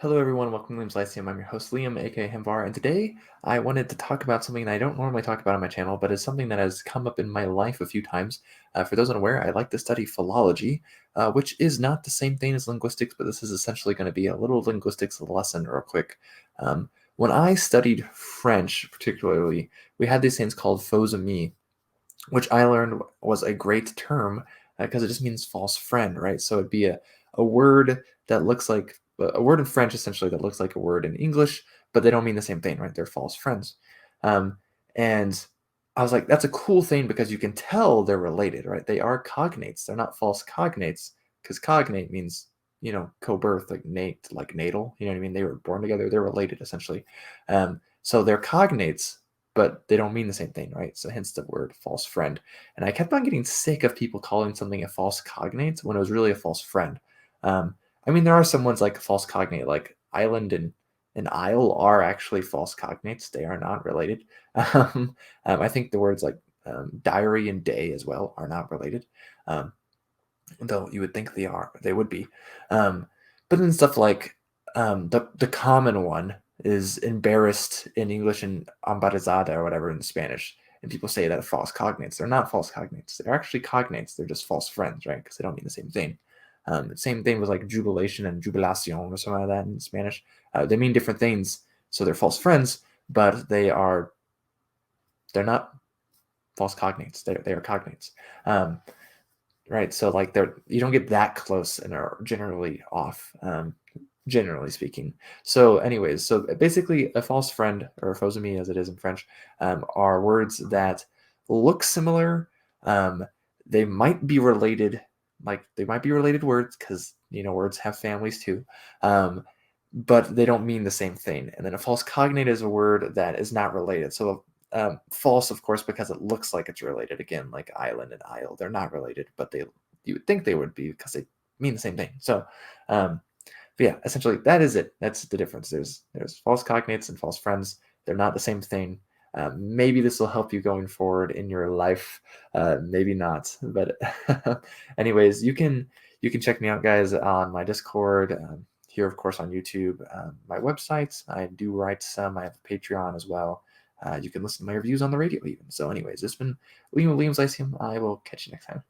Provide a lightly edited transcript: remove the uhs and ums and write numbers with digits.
Hello, everyone. Welcome to Liam's Lyceum. I'm your host, Liam, aka Himvar, and today I wanted to talk about something that I don't normally talk about on my channel, but is something that has come up in my life a few times. For those unaware, I like to study philology, which is not the same thing as linguistics, but this is essentially going to be a little linguistics lesson real quick. When I studied French, particularly, we had these things called faux amis, which I learned was a great term because it just means false friend, right? So it'd be a word that looks like a word in French essentially that looks like a word in English, but they don't mean the same thing, right? They're false friends. And I was like, that's a cool thing because you can tell they're related, right? They are cognates. They're not false cognates because cognate means, co-birth, like nate, like natal. You know what I mean? They were born together. They're related essentially. So they're cognates, but they don't mean the same thing, right? So hence the word false friend. And I kept on getting sick of people calling something a false cognate when it was really a false friend. Um, I mean, there are some ones like false cognate, like island and isle are actually false cognates. They are not related. I think the words like diary and day as well are not related, um, though you would think they would be. Um, but then stuff like the common one is embarrassed in English and embarazada or whatever in Spanish. And people say that false cognates. They're not false cognates. They're actually cognates. They're just false friends, right? Because they don't mean the same thing. Same thing with like jubilation and jubilacion or something like that in Spanish. They mean different things, so they're false friends, but they're not false cognates. They are cognates. Right. So like you don't get that close and are generally off, generally speaking. So anyways, so basically a false friend or a faux ami as it is in French, are words that look similar. Um, they might be related, like they might be related words because words have families too. But they don't mean the same thing. And then a false cognate is a word that is not related. So false, of course, because it looks like it's related. Again, like island and isle, they're not related, but you would think they would be because they mean the same thing. So, but yeah, essentially that is it. That's the difference. There's false cognates and false friends. They're not the same thing. Maybe this will help you going forward in your life. Maybe not. But anyways, you can check me out, guys, on my Discord. Here, of course, on YouTube, my websites. I do write some. I have a Patreon as well. You can listen to my reviews on the radio even. So anyways, this has been Liam with Liam's Lyceum. I will catch you next time.